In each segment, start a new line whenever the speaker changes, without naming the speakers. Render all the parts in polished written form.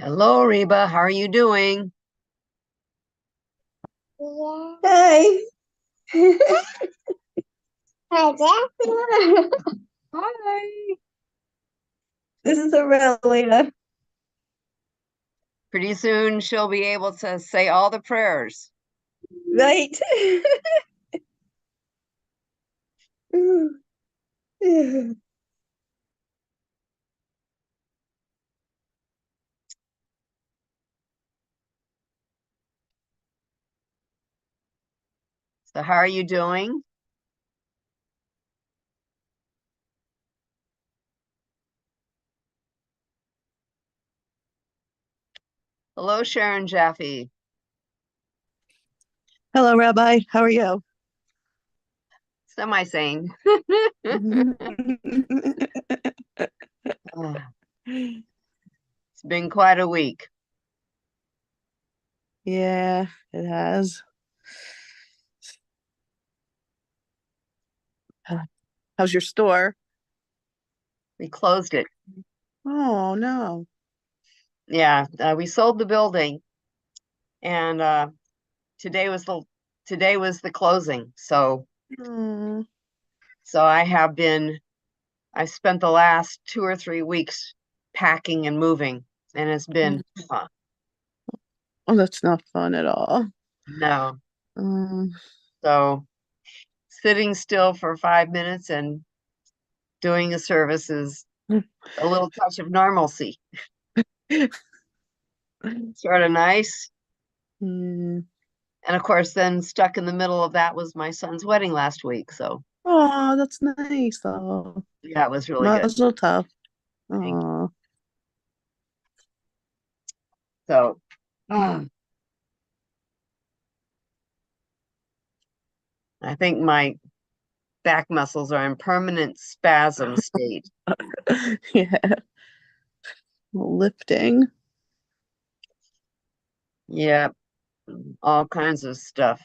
Hello, Reba. How are you doing?
Hi. Hi, Jack.
Hi.
This is Aurelia.
Pretty soon she'll be able to say all the prayers.
Right.
So, how are you doing? Hello, Sharon Jaffe.
Hello, Rabbi. How are you?
Semi-sane. Ah, it's been quite a week.
Yeah, it has. How's your store?
We closed it.
Oh, no.
Yeah, we sold the building, and today was the closing. So,
Mm,
so I spent the last 2 or 3 weeks packing and moving, and it's been
oh, that's not fun at all.
no.
Um,
So sitting still for 5 minutes and doing a service is a little touch of normalcy. Sort of nice.
mm.
And of course, then stuck in the middle of that was my son's wedding last week. So
Oh, that's nice, though.
yeah, it was really good.
Mazel tov.
Thank you.
Oh,
So I think my back muscles are in permanent spasm state.
yeah. Lifting.
Yeah, all kinds of stuff.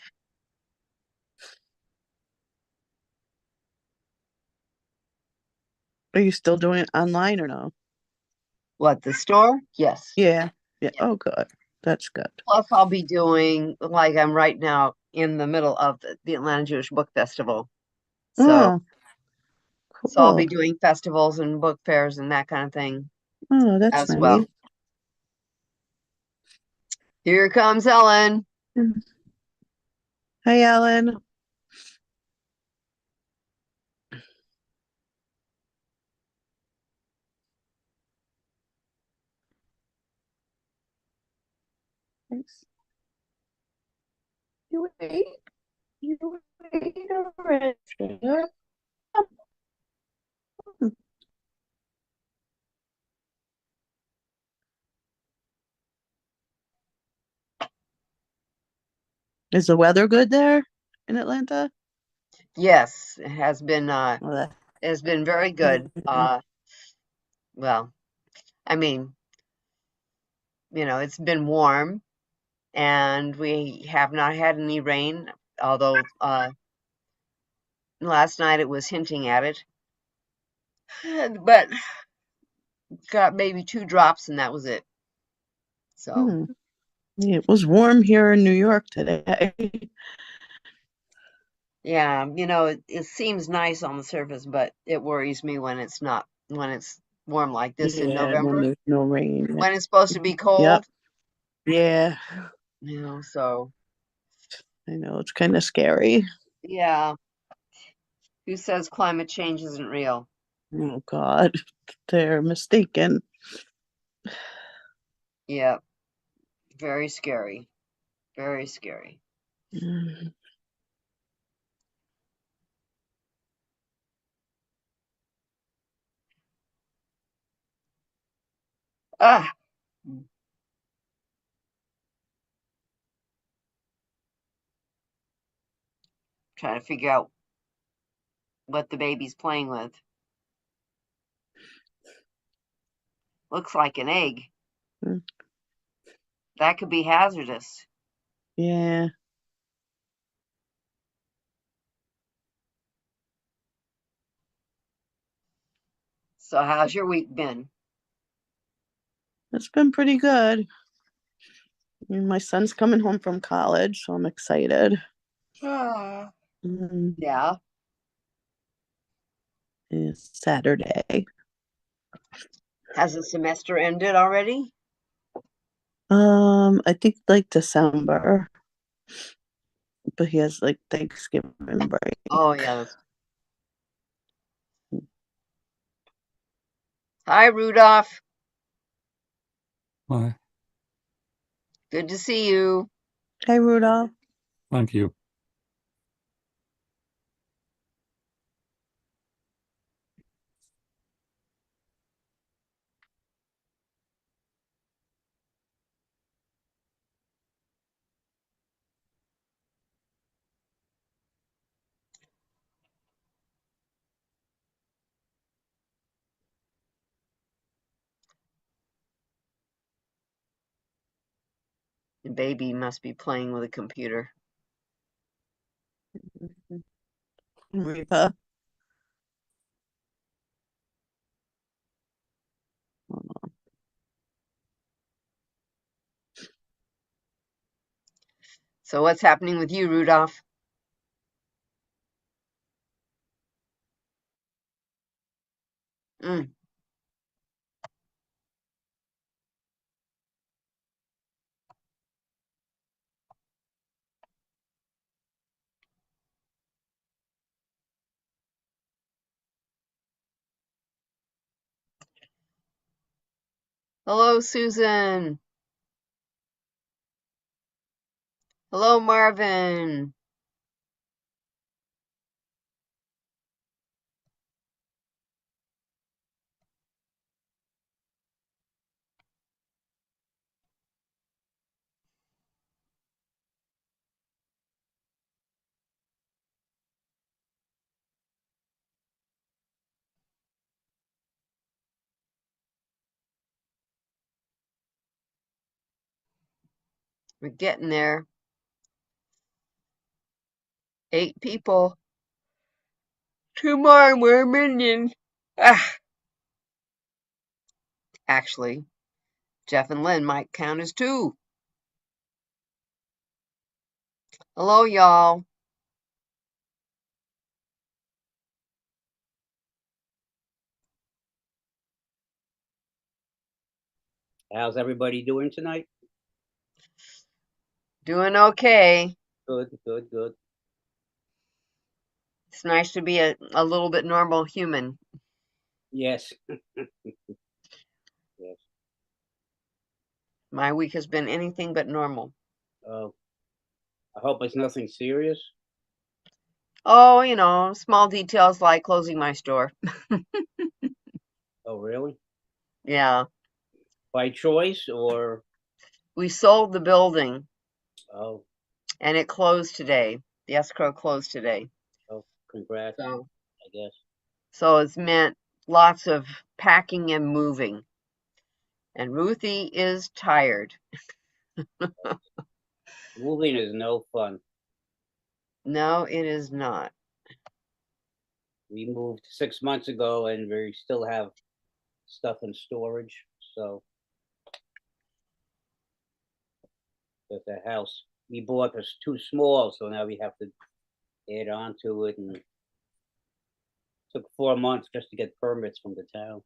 Are you still doing it online or no?
What, the store? Yes.
Yeah. Yeah.
Yeah.
Oh, good. That's good.
Plus, I'll be doing like I'm right now in the middle of the Atlanta Jewish Book Festival. So
Oh,
So I'll
cool.
be doing festivals and book fairs and that kind of thing
Oh, that's
as well.
nice.
Here comes Ellen.
Hi, Alan. Thanks. You wait. You wait already. Is the weather good there in Atlanta?
Yes,
Oh, that-
it has been very good. Well, I mean, it's been warm and we have not had any rain, although last night it was hinting at it. But got maybe 2 drops and that was it. So
hmm. Yeah, it was warm here in New York today.
yeah, it seems nice on the surface, but it worries me when it's warm like this in
Yeah, when
November,
there's no rain.
when it's supposed to be
Yep.
cold,
Yeah,
so
I know it's kind of scary.
yeah, who says climate change isn't real?
Oh God, they're mistaken.
Yeah, very scary, very scary.
Mm.
Ah, trying to figure out what the baby's playing with. Looks like an egg.
Mm.
That could be hazardous.
Yeah,
So how's your week been?
It's been pretty good. And my son's coming home from college, so I'm excited.
Ah.
Mm,
Yeah.
It's Saturday.
Has the semester ended already?
I think like December, but he has like Thanksgiving break.
Oh, yeah. Hi, Rudolph.
Hi,
Good to see you.
Hey, Rudolph.
thank you.
The baby must be playing with a computer.
Rita.
So what's happening with you, Rudolph? Mm. Hello, Susan. Hello, Marvin. We're getting there. 8 people. 2 more and we're a minion. Ah, actually, Jeff and Lynn might count as 2. Hello, y'all.
How's everybody doing tonight?
Doing okay.
Good, good, good.
It's nice to be a little bit normal human.
Yes. Yes.
My week has been anything but normal.
I hope it's nothing serious.
Oh, small details like closing my store.
Oh, really?
Yeah.
By choice or?
We sold the building
Oh,
and it closed today. The escrow closed today.
oh, congrats,
So,
I guess.
so it's meant lots of packing and moving. And Ruthie is tired.
Moving is no fun.
No, it is not.
We moved 6 months ago and we still have stuff in storage. So the house we bought was too small, so now we have to add on to it, and it took 4 months just to get permits from the town.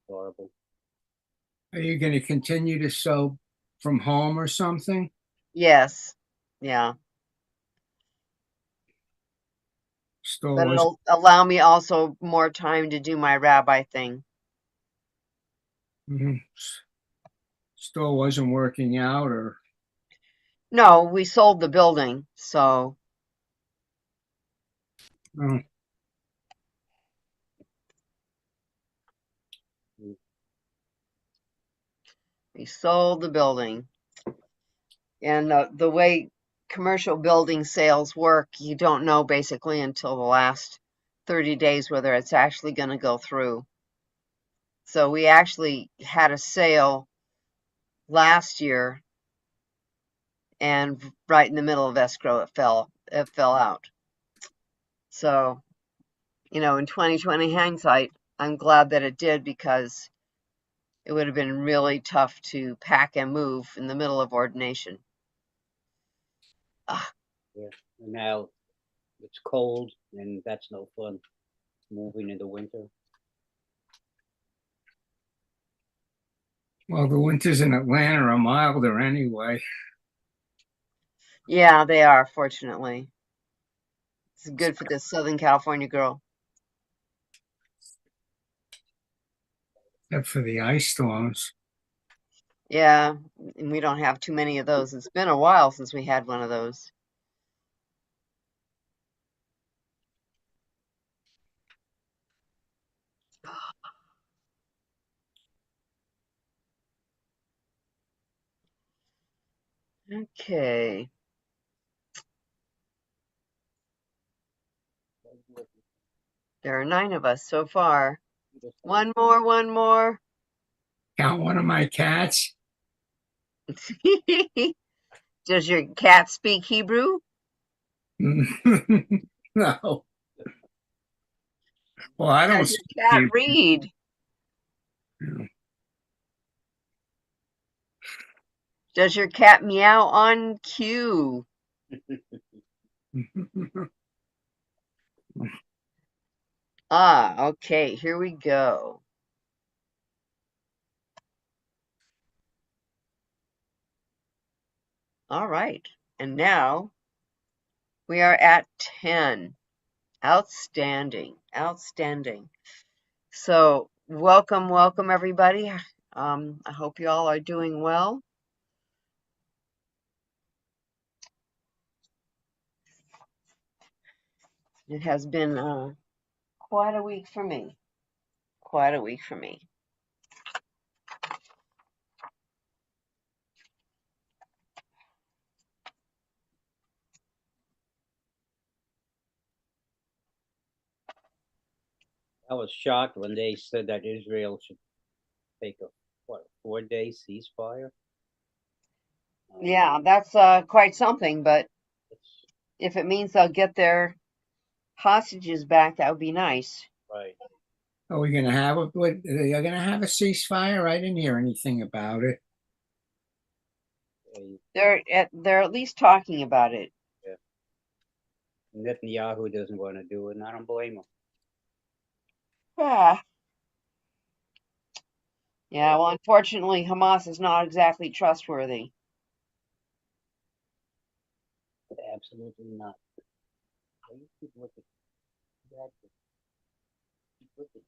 Horrible.
Are you going to continue to sew from home or something?
Yes. Yeah.
Store
But
was
it'll allow me also more time to do my rabbi thing.
mhm. Store wasn't working out, or
No, we sold the building, so
oh,
we sold the building. And the way commercial building sales work, you don't know basically until the last 30 days whether it's actually going to go through. So we actually had a sale last year, and right in the middle of escrow it fell out. So, in 2020 hindsight, I'm glad that it did, because it would have been really tough to pack and move in the middle of ordination. Ah,
And now it's cold, and that's no fun. Moving in the winter.
Well, the winters in Atlanta are milder anyway.
yeah, they are, fortunately. It's good for this Southern California girl.
Except for the ice storms.
Yeah, and we don't have too many of those. It's been a while since we had one of those. Okay. There are 9 of us so far. One more, one more.
Count one of my cats.
Does your cat speak Hebrew?
No. Well, I don't
Does
speak
your cat
Hebrew.
read? Does your cat meow on cue? Ah, okay, here we go. All right, and now we are at 10. Outstanding, outstanding. So welcome, welcome everybody. I hope you all are doing well. It has been quite a week for me. Quite a week for me.
I was shocked when they said that Israel should take a 4-day ceasefire.
Yeah, that's quite something, but
It's
if it means they'll get their hostages back, that would be nice.
right.
Are we going to have a ceasefire? I didn't hear anything about it.
They're at least talking about it.
Netanyahu doesn't want to do it, and I don't blame him.
Ah. Yeah, well, unfortunately, Hamas is not exactly trustworthy.
Absolutely not. Why you keep looking? Exactly. Keep looking.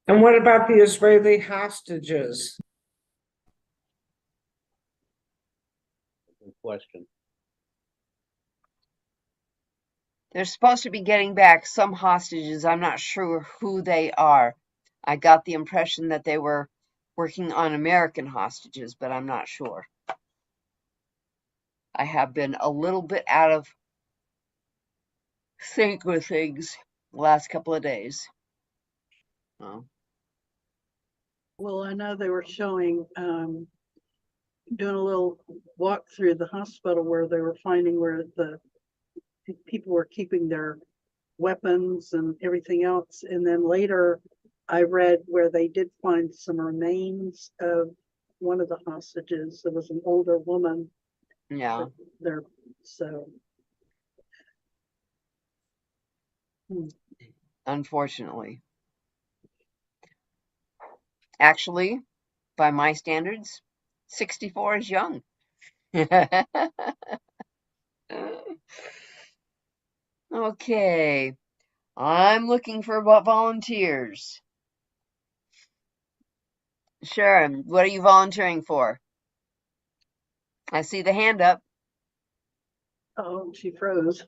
And what about the Israeli hostages?
Good question.
They're supposed to be getting back some hostages. I'm not sure who they are. I got the impression that they were working on American hostages, but I'm not sure. I have been a little bit out of sync with things the last couple of days. Oh.
Well, I know they were showing, doing a little walk through the hospital where they were finding where the people were keeping their weapons and everything else. And then later I read where they did find some remains of one of the hostages. There was an older woman
Yeah.
there. So.
Unfortunately. Actually, by my standards, 64 is young. Okay, I'm looking for volunteers. Sure, what are you volunteering for? I see the hand up.
Oh, she froze.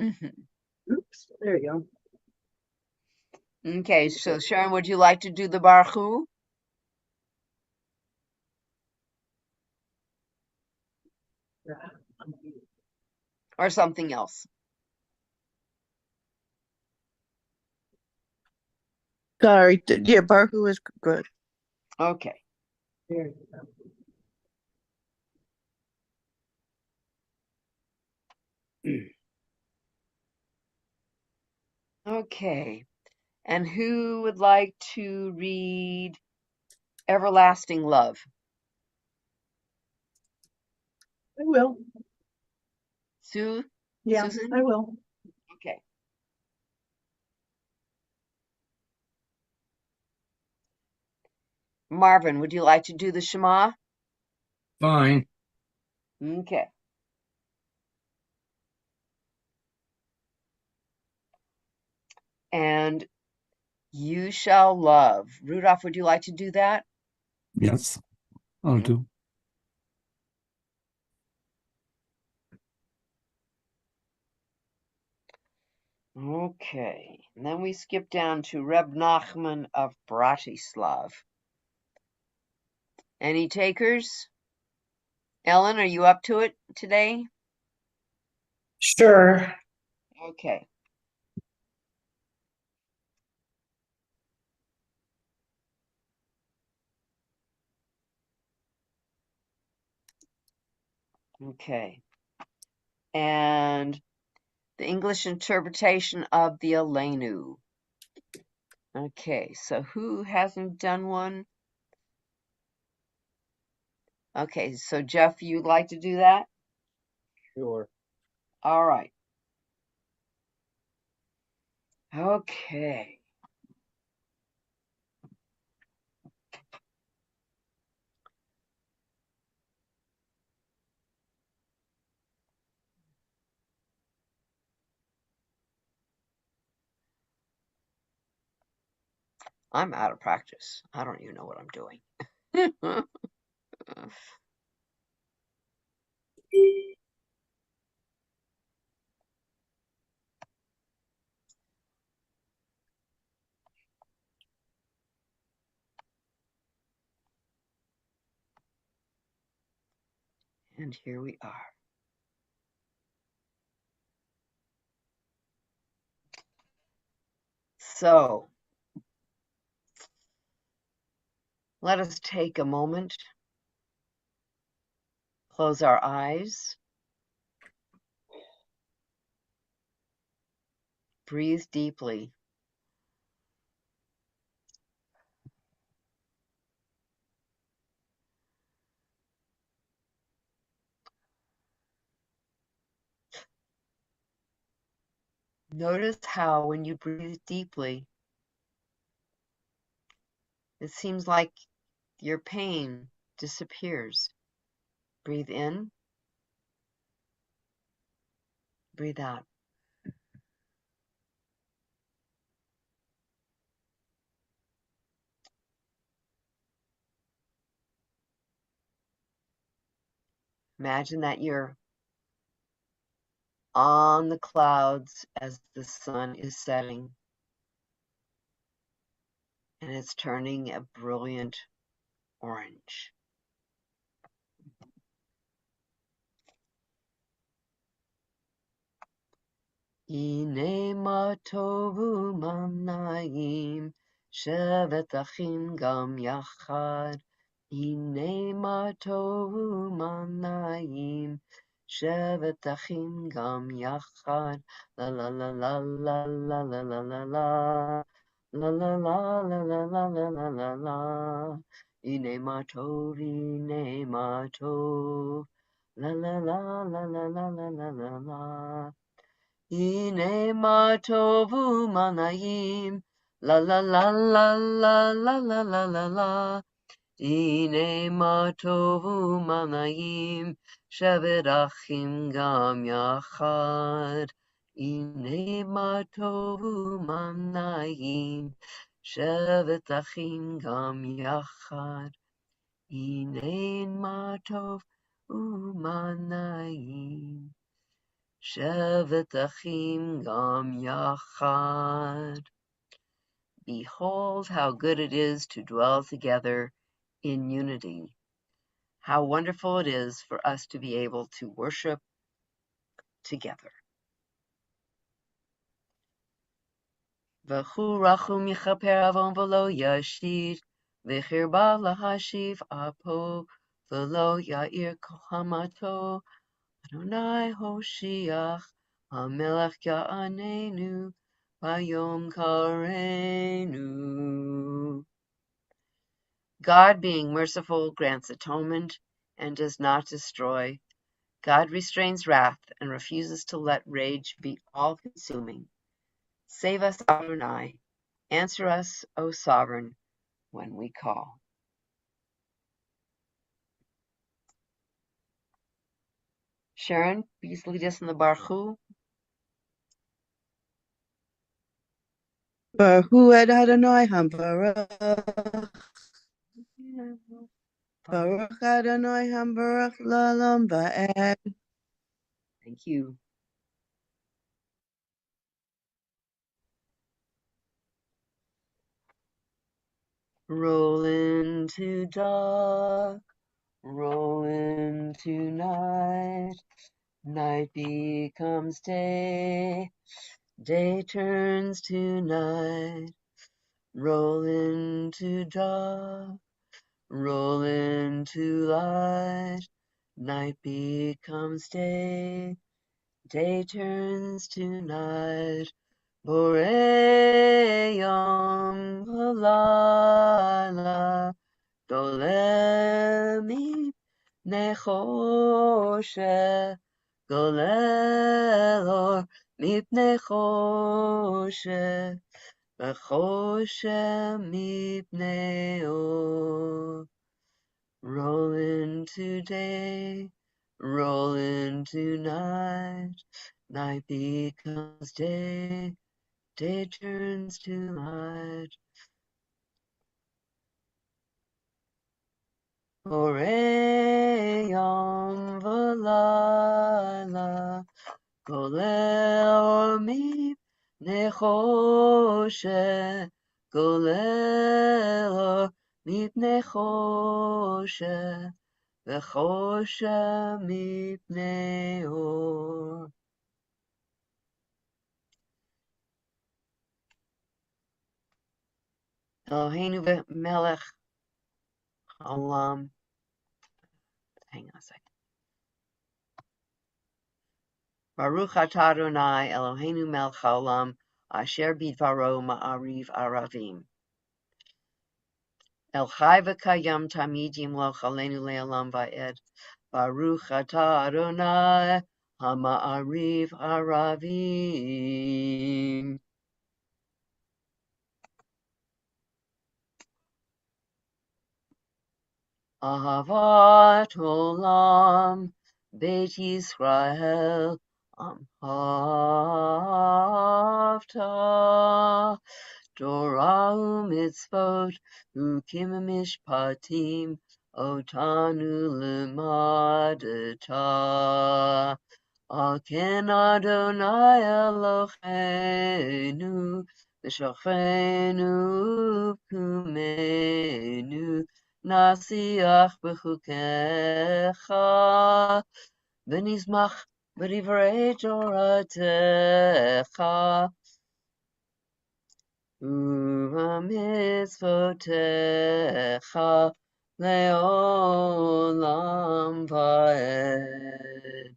Oops, there you go.
Okay, so Sharon, would you like to do the Baruch? Or something else?
Sorry, yeah, Baruch is good.
Okay.
There you go.
Okay. And who would like to read Everlasting Love?
I will.
Sue?
Yeah,
Susan?
I will.
Okay. Marvin, would you like to do the Shema?
Fine.
Okay. And you shall love. Rudolph, would you like to do that?
Yes, I'll do.
Okay. And then we skip down to Reb Nachman of Bratislav. Any takers? Ellen, are you up to it today?
Sure.
Okay. Okay. And the English interpretation of the Aleinu. Okay, so who hasn't done one? Okay, so Jeff, you'd like to do that?
Sure.
All right. Okay. I'm out of practice. I don't even know what I'm doing. And here we are. So, let us take a moment, close our eyes, breathe deeply. Notice how when you breathe deeply, it seems like your pain disappears. Breathe in, breathe out. Imagine that you're on the clouds as the sun is setting, and it's turning a brilliant orange. Ine ma tovu manayim, shevet achim gam yachad. Ine ma tovu manayim, shevet achim gam yachad. La la la la la la la la la la. La la la la la la la la la la. Ine ma tov, ine ma tov. La la la la la la la la la la. Ine ma tovu manayim, la la la la la la la la la la. Ine ma tovu manayim, shevet achim gam yachad. Ine ma tovu manayim, shevet achim gam yachad. Ine ma tovu manayim. Shevet achim gam yachad. Behold how good it is to dwell together in unity. How wonderful it is for us to be able to worship together. V'chu rachum yichaper avon v'lo yashid, v'chirba lahashiv apo, v'lo ya'ir kohamato. Adonai Hoshiach, HaMelech Ya'anenu, Vayom Karenu. God, being merciful, grants atonement and does not destroy. God restrains wrath and refuses to let rage be all-consuming. Save us, Adonai. Answer us, O Sovereign, when we call. Sharon, please lead us in the Baruch Hu.
Baruch Hu et Adonai Hambarach. Baruch Adonai Hambarach L'olam Va'ed.
Thank you. Roll into dark, roll into night. Night becomes day, day turns to night. Roll into dark, roll into light. Night becomes day, day turns to night. Borei yom v'layla, golem mipnei choshech, golel or mipnei choshech, v'choshech mipnei or. Roll into day, roll into night. Night becomes day, day turns to night. Borei yom v'layla, golel mipnei choshech, golel mipnei choshech, v'choshech mipnei or. Eloheinu melech haolam. Hang on a second. Baruch atah Adonai Eloheinu melech haolam, asher bidvaro ma'ariv aravim. El chai v'kayam tamid yimloch aleinu le'olam va'ed. Baruch atah Adonai ha'ma'ariv aravim. Ahavat olam, Beit Yisrael, ahavta, Torah u'mitzvot, ukim mishpatim, otanu limadata. Aken Adonai Eloheinu, v'shachenu kumenu, Nasiach b'chukecha, v'nizmach b'divrei Toratecha, u'v'mitzvotecha le'olam va'ed.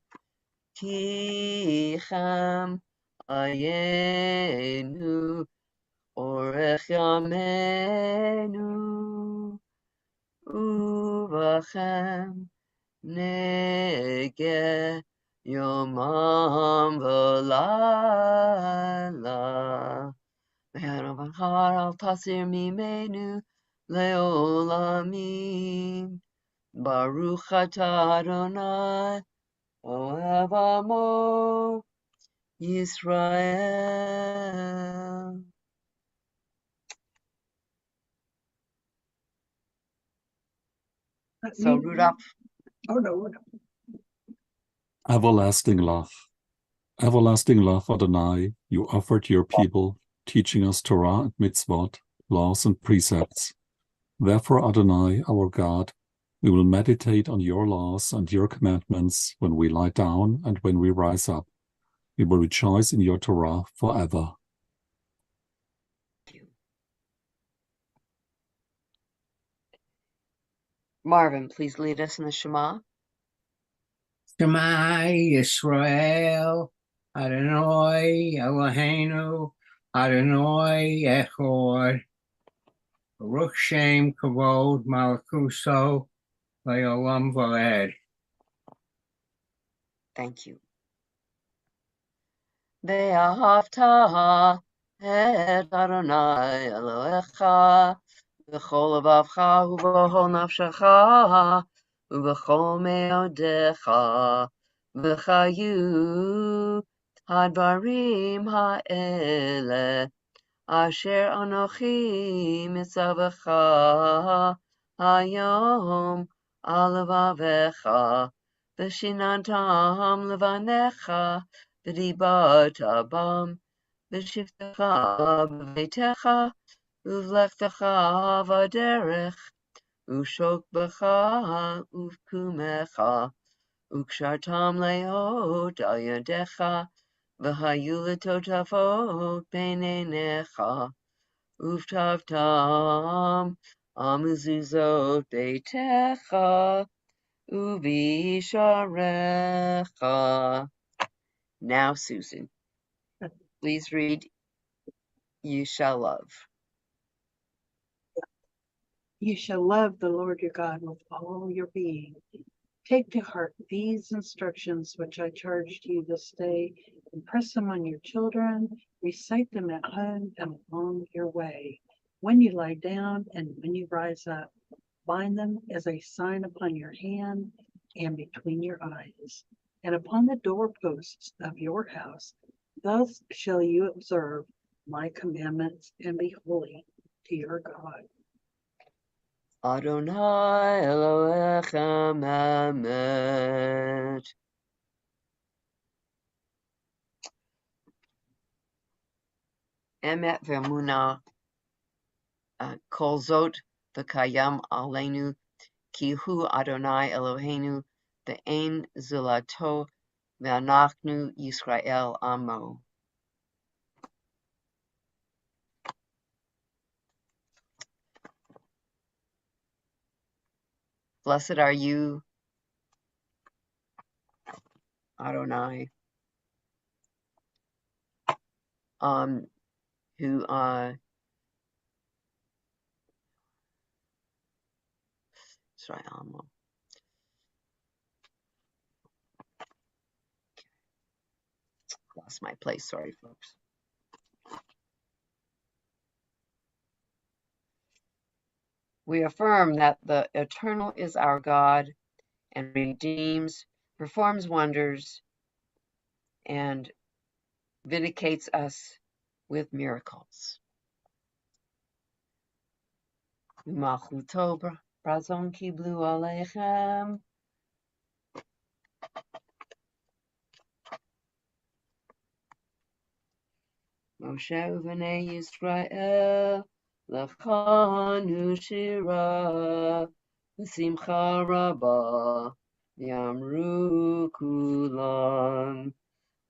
Ki chem ayenu, orech yameinu, Uvachem nege yomam v'layla. Ve'anav har al tasir mimenu le'olamim. Baruch atah Adonai ohev amo Yisrael. So Rudolph,
Oh, no.
Everlasting love. Everlasting love, Adonai, you offered your people, teaching us Torah and mitzvot, laws and precepts. Therefore, Adonai, our God, we will meditate on your laws and your commandments when we lie down and when we rise up. We will rejoice in your Torah forever.
Marvin, please lead us in the Shema.
Shema Yisrael, Adonai Eloheinu, Adonai Echad, Baruch Shem Kavod Malakuso, Leolam Vaed.
Thank you. ואהבת את אדוני אלוהיך בכל לבבך ובכל נפשך ובכל מאודיך, וחיו הדברים האלה אשר אנוכי מצווך היום על לבביך, ושיננתם לבניך, ודיברת בם בשבתך בביתך, ובלכתך בדרך, ושוכבך ובקומך, וקשרתם להיות על ידיך, והיו לטוטפות בין עיניך, וכתבתם על מזוזות ביתך ובשעריך. Now, Susan, please read You Shall Love.
You shall love the Lord your God with all your being. Take to heart these instructions which I charged you this day, impress them on your children, recite them at home and along your way, when you lie down and when you rise up. Bind them as a sign upon your hand and between your eyes, and upon the doorposts of your house. Thus shall you observe my commandments and be holy to your God.
Adonai Elohechem Emet. Emet v'emunah kol zot v'kayam aleinu ki hu Adonai Eloheinu ve'en zulato ve'anachnu Yisrael amo. Blessed are you, Adonai, who Israel. Lost my place, sorry, folks. We affirm that the Eternal is our God and redeems, performs wonders, and vindicates us with miracles. Malchuto brazon kiblu aleichem. Moshe uvenei Yisrael lechanu shira v'simcha rabba v'yamru kulam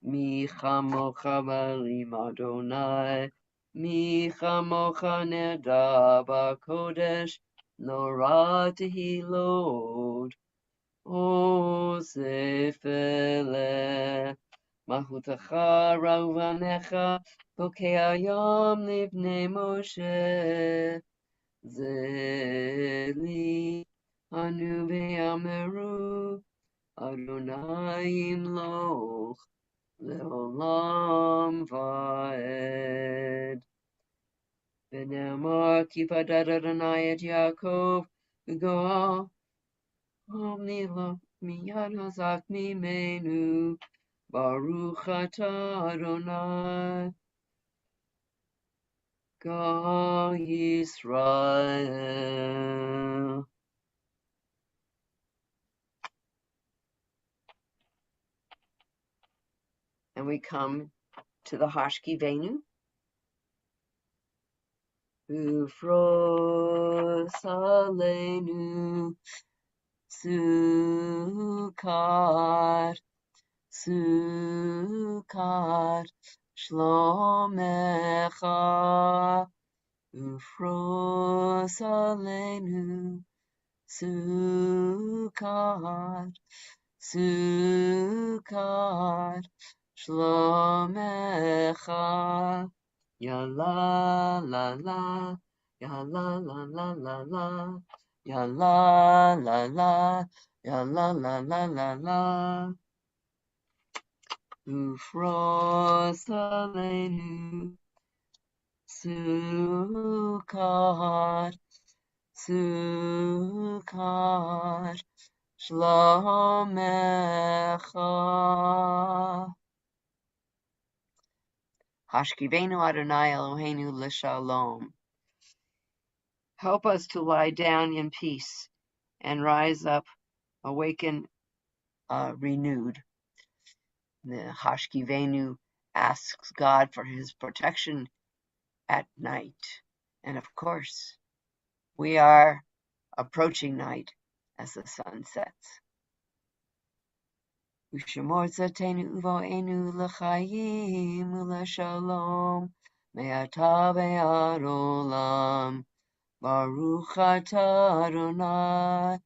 mi chamocha b'alim Adonai mi chamocha neda b'kodesh nora tehilot o zefele Mahutacha rauvanecha bokei hayom livnei Moshe zeli anu v'yameru Adonai yimloch leolam va'ed. V'ne'amar ki padad Adonai et Yaakov v'goal omnilo miyad hazak mimenu Baruch atah Adonai Gal Yisrael. And we come to the Hashki Venu. Ufros Aleinu Sukkot Sukkot Shlomecha Ufros Aleinu Sukkot Sukkot Shlomecha Ya la la la, ya la la la la la, ya la la la, ya la la la la la. Ufros aleinu, Sukkot, Sukkot, Shlomecha. Hashkivenu Adonai Eloheinu l'shalom. Help us to lie down in peace and rise up, awaken, renewed. The Hashkivenu asks God for his protection at night. And of course, we are approaching night as the sun sets. Ushemor tzatenu uvoenu l'chayim u'l'shalom me'ata ve'ad olam. Baruch atah Adonai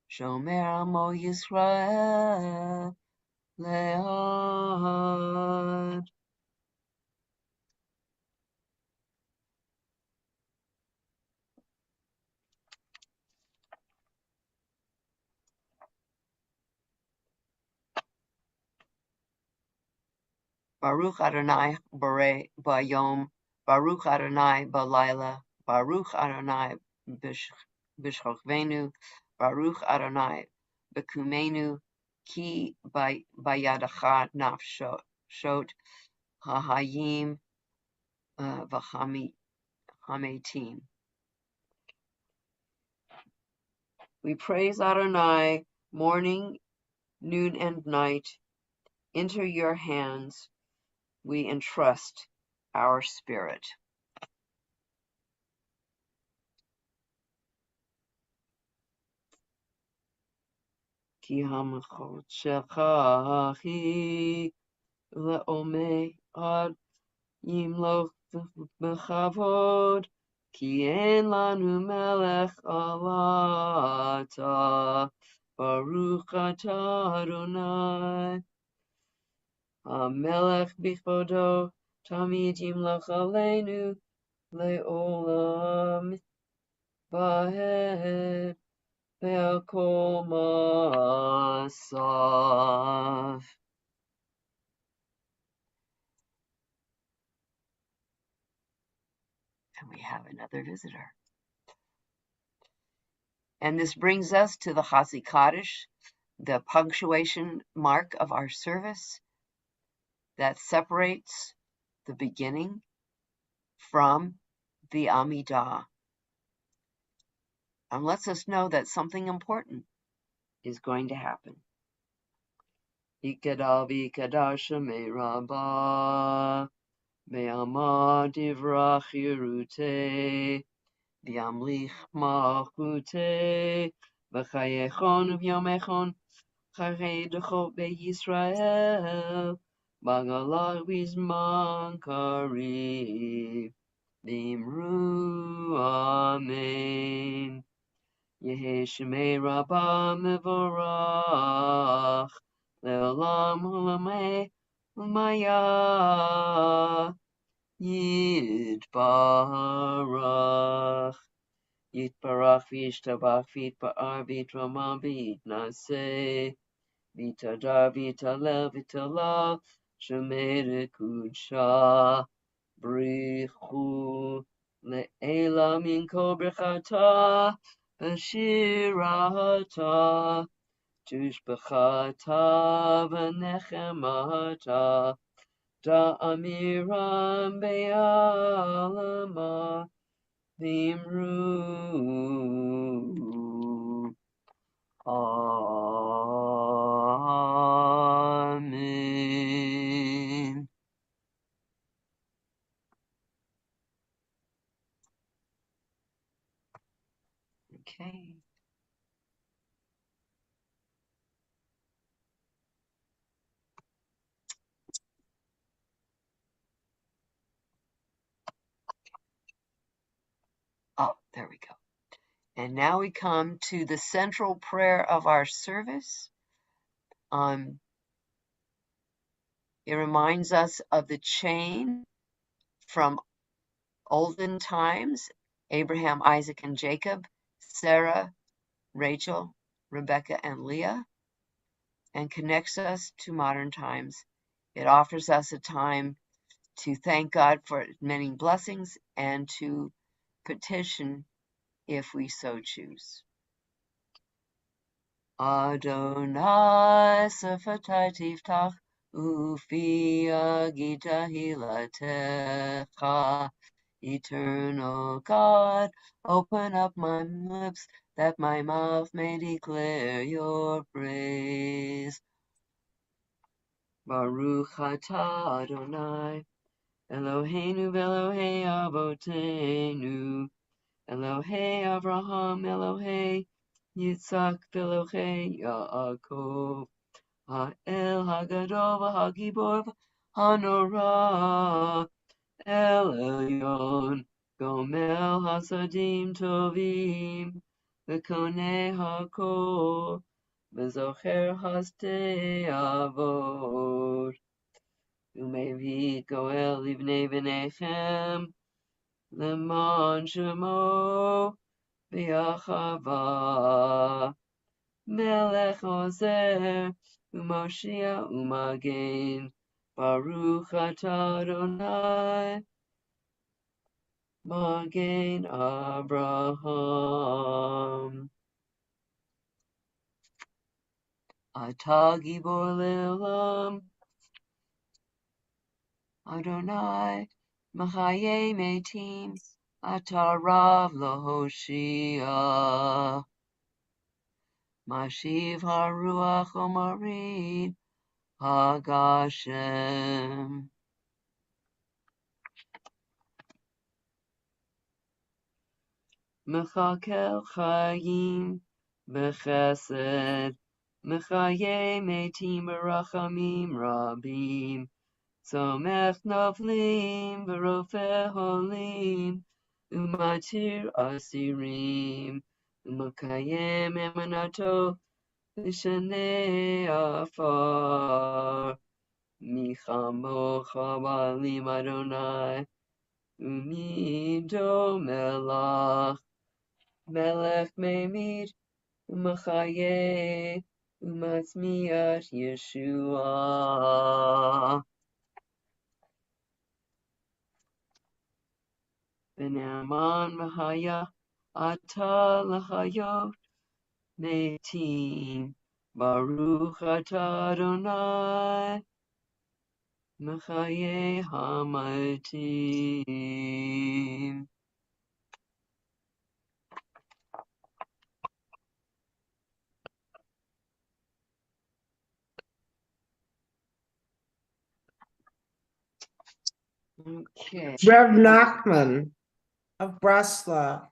shomer amo Yisrael le'ad. Baruch Adonai Bayom, Baruch Adonai Balayla, Baruch Adonai B'shchokvenu, Baruch Adonai B'kumenu, Ki Bayadacha Nafshot Hahayim V'Hametim. We praise Adonai morning, noon, and night. Into your hands we entrust our spirit. Ki hamachot sheka hi le'omei ad yimloch b'chavod ki en lanu melech alata Baruch atah Adonai HaMelech b'chvodo tamid yimloch aleinu le'olam va'ed ve'akol ma'asav. And we have another visitor. And this brings us to the Chasi Kaddish, the punctuation mark of our service that separates the beginning from the Amidah and lets us know that something important is going to happen. Yikadal v'yikadash me'rabah me'amad divrach yiruteh v'yamlich malchuteh v'chayechon v'yomechon Charedecho beYisrael, Bagalah bizman kariv, V'imru Amen. Yehi Shemei Rabbah mevorach, Le'olam u'lamei u'maya, Yitbarach. Yitbarach v'yishtabach v'yitpa'ar v'yitramah v'yitnaseh. V'tadar v'talel v'talal shemei kudsha brichu le'ela min kol brechata v'shirata tushbechata v'nechemata da'amiram be'alama v'imru Amen. Okay. Oh, there we go. And now we come to the central prayer of our service. It reminds us of the chain from olden times, Abraham, Isaac, and Jacob, Sarah, Rachel, Rebecca, and Leah, and connects us to modern times. It offers us a time to thank God for many blessings and to petition if we so choose. Adonai sefatai tiftach ufi agita hilatecha. Eternal God, open up my lips that my mouth may declare your praise. Baruch atah Adonai, Eloheinu v'Elohei avotenu, Elohei Avraham, Elohei Yitzhak, v'Elohei Yaakov, Ha'el Hagadol v'Hagibor v'Hanorah, El Elyon, Gomel Hasadim Tovim, V'Konei HaKol, V'Zocher Hasdei Avot, U'Mevi Goel Livnei V'Nechem, L'man Shemo V'Yachava, Melech Ozer, U'Moshiach U'Magen, Baruch atah Adonai, Magen Abraham. Atah Gibor Le'olam, Adonai, Machaye Metim, Atah Rav Lahoshia, Mashiv HaRuach Omarin, Hagashem. Mechakel Chayim Bechesed, Mechaye Metim Berachamim Rabim, Somech Noflim V'Rofeh Holim, Umatir Asirim, Umakayem Emanato V'Shanei Afar, Michamocha Ba'alim Adonai, Umido Melach, Melech Memid, Umachaye, Umatzmiat Yeshua. V'ne'aman v'haya, Atah l'chayot metim, Baruch atah Adonai, Mechaye ha'matim. Okay.
Rev Nachman of Breslau.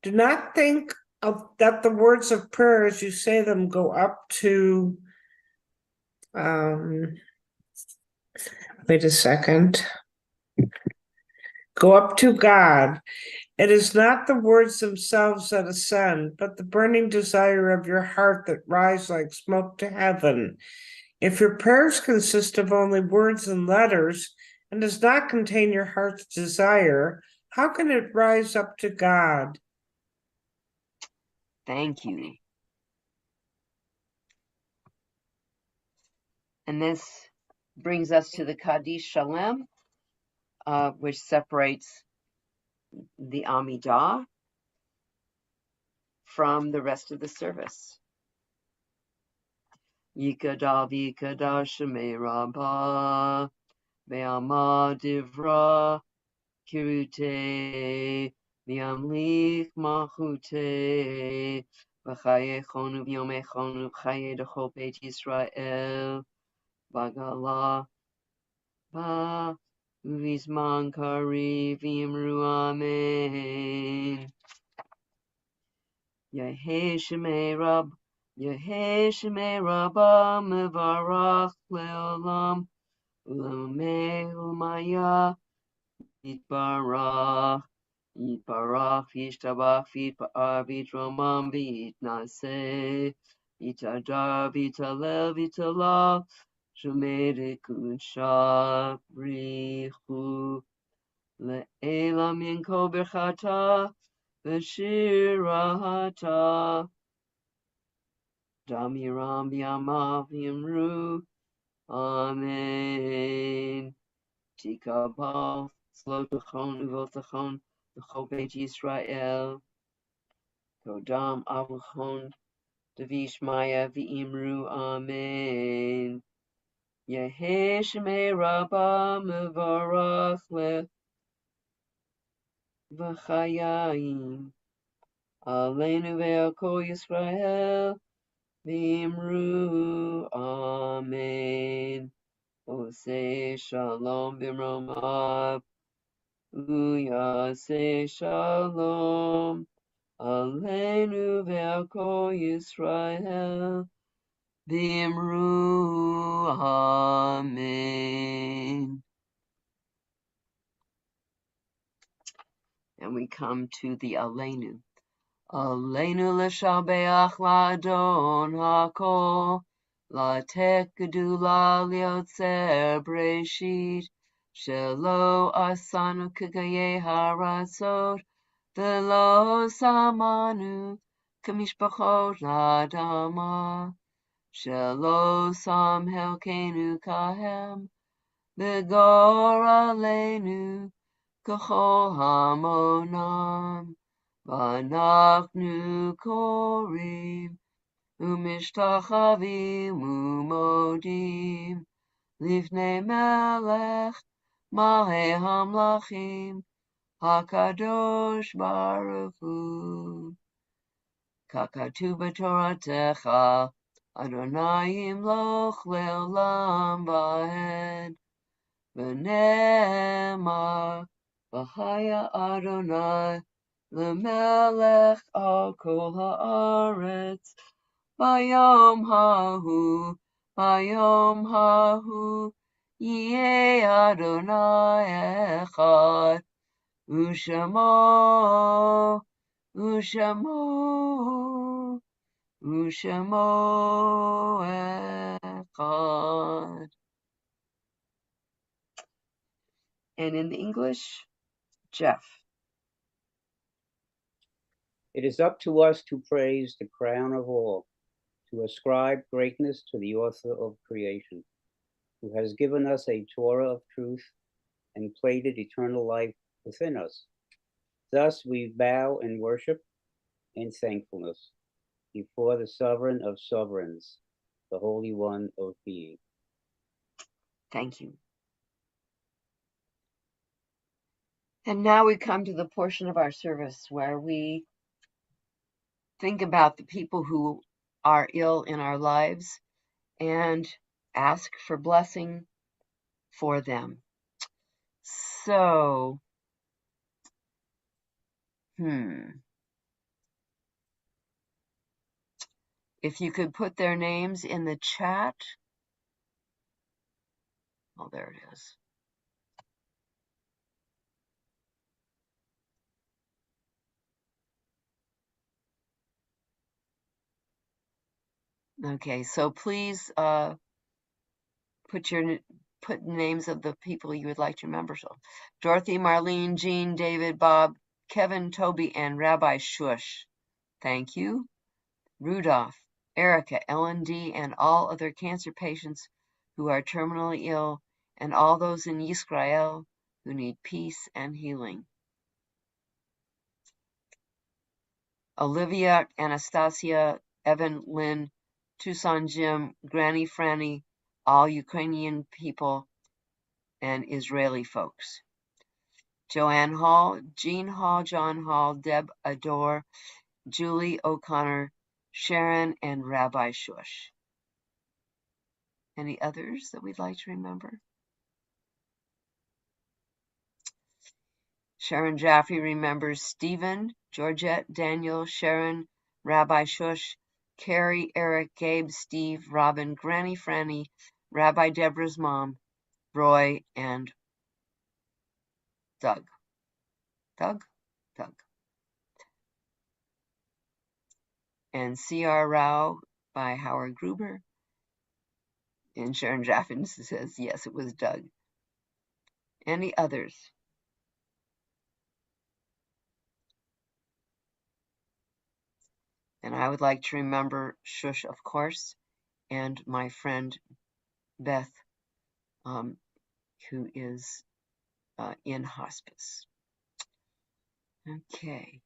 Do not think of that the words of prayer as you say them go up to wait a second. Go up to God. It is not the words themselves that ascend, but the burning desire of your heart that rise like smoke to heaven. If your prayers consist of only words and letters and does not contain your heart's desire, how can it rise up to God?
Thank you. And this brings us to the Kaddish Shalom, which separates the Amidah from the rest of the service. Yikada v'yikada shemei rabbah, ve'amad divra kirute, v'yamlich malchute, v'chayechonu v'yomechonu v'chaye d'chol Beit Yisrael, v'gala ba uvizman kariv v'yimru amen. Yehei shemei Rab, Yehei shemei Rabbah mevarach leolam, ulamei umaya yitbarach, yitbarach v'yishtabach v'yitpa'ar v'yitromam v'yitnaseh, yitadar v'yitalel v'yitalal, shemei dekun shabrichu. Le'ela min kol birchata v'shirata. Damiram b'yamav yimru. Amen. Tikabal, Slotachon, Uvotachon, V'chol Beit Yisrael. Kodam Avachon, Davish Maya V'imru. Amen. Yehi Shemei Rabba Mevarach Le V'chayayim. Aleinu Ve'al Kol Yisrael V'imru. Amen. Oseh Shalom B'mromav. Uyase Shalom Aleinu Ve'al Kol Yisrael V'imru. Amen. And we come to the Aleinu. Aleinu l'shabeach la'adon ha'kol, la'tek gedula liotzer breshit, shelo asanu k'gayei haratzot, v'lo samanu k'mishpachot la'adama, shelo sam helkenu kahem, v'gor aleinu k'chol hamonam. V'anachnu korim u'mishtachavim u'modim lifnei melech malei hamlachim hakadosh baruch hu. Kakatu b'toratecha Adonai yimloch le'olam va'ed v'ne'emar v'chaya Adonai L'melech al kol haaretz, bayom hahu, yeh Adonai echad, u'shemo echad. And in the English, Jeff.
It is up to us to praise the crown of all, to ascribe greatness to the author of creation, who has given us a Torah of truth and plated eternal life within us. Thus we bow in worship and thankfulness before the sovereign of sovereigns, the Holy One of being.
Thank you. And now we come to the portion of our service where we think about the people who are ill in our lives and ask for blessing for them. So, if you could put their names in the chat. Oh, there it is. Okay, so please put names of the people you would like to remember. So, Dorothy, Marlene, Jean, David, Bob, Kevin, Toby, and Rabbi Shush. Thank you. Rudolph, Erica, Ellen D., and all other cancer patients who are terminally ill, and all those in Yisrael who need peace and healing. Olivia, Anastasia, Evan, Lynn, Tucson Jim, Granny Franny, all Ukrainian people and Israeli folks. Joanne Hall, Jean Hall, John Hall, Deb Adore, Julie O'Connor, Sharon, and Rabbi Shush. Any others that we'd like to remember? Sharon Jaffe remembers Stephen, Georgette, Daniel, Sharon, Rabbi Shush, Carrie, Eric, Gabe, Steve, Robin, Granny Franny, Rabbi Deborah's mom, Roy, and Doug. Doug. And C.R. Rao by Howard Gruber. And Sharon Jaffe says, yes, it was Doug. Any others? And I would like to remember Shush, of course, and my friend Beth, who is in hospice. Okay.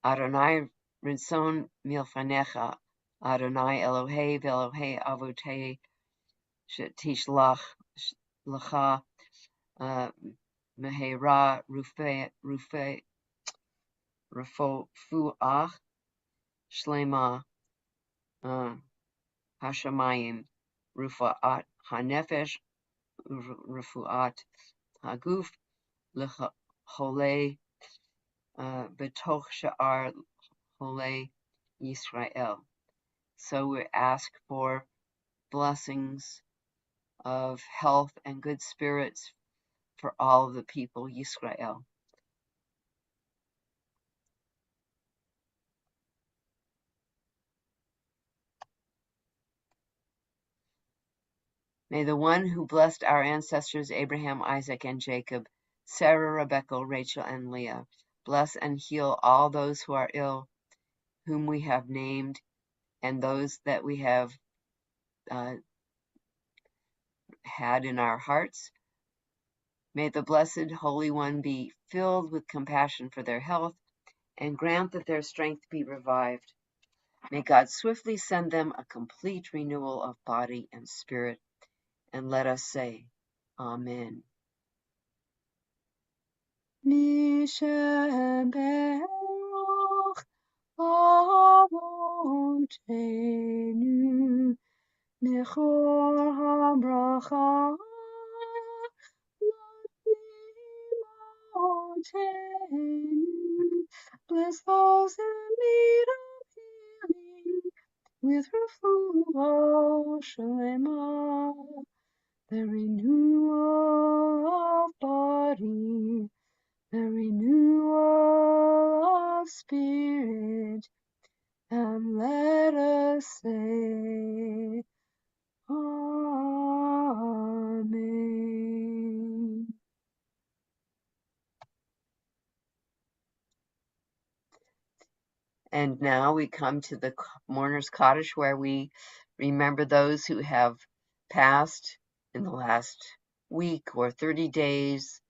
Adonai Rinson Milfanecha, Adonai Elohei Velohei Avotei Shetishlach Lacha Mehera Rufuach Shlema Hashamayim Rufuat Hanefesh Rufuat Haguf Lecholei Betoch Sha'ar Holei Yisrael. So we ask for blessings of health and good spirits for all of the people Yisrael. May the one who blessed our ancestors Abraham, Isaac, and Jacob, Sarah, Rebekah, Rachel, and Leah, bless and heal all those who are ill, whom we have named, and those that we have had in our hearts. May the Blessed Holy One be filled with compassion for their health and grant that their strength be revived. May God swiftly send them a complete renewal of body and spirit. And let us say, Amen. Mishem Beruch Avotenu Mechor HaBracha Bless those in need of healing with refuah shlema, the renewal of body, the renewal of spirit, and let us say, Amen. And now we come to the mourner's cottage, where we remember those who have passed in the last week or 30 days,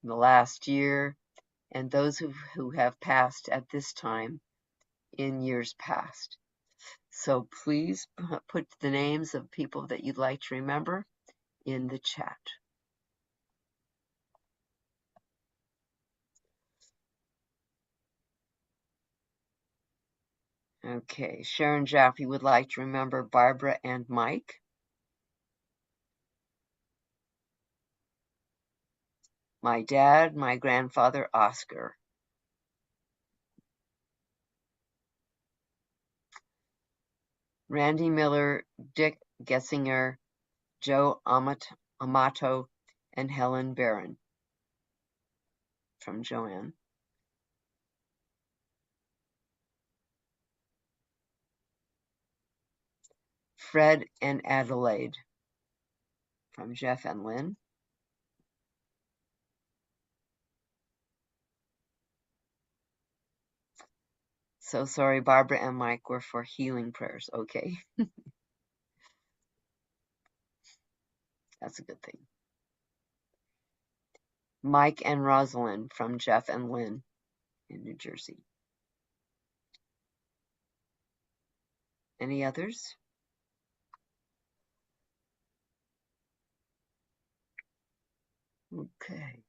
in the last year, and those who have passed at this time in years past. So please put the names of people that you'd like to remember in the chat. Okay, Sharon Jaffe would like to remember Barbara and Mike. My dad, my grandfather, Oscar. Randy Miller, Dick Gessinger, Joe Amato, and Helen Barron. From Joanne. Fred and Adelaide. From Jeff and Lynn. So sorry, Barbara and Mike were for healing prayers. Okay. That's a good thing. Mike and Rosalind from Jeff and Lynn in New Jersey. Any others? Okay.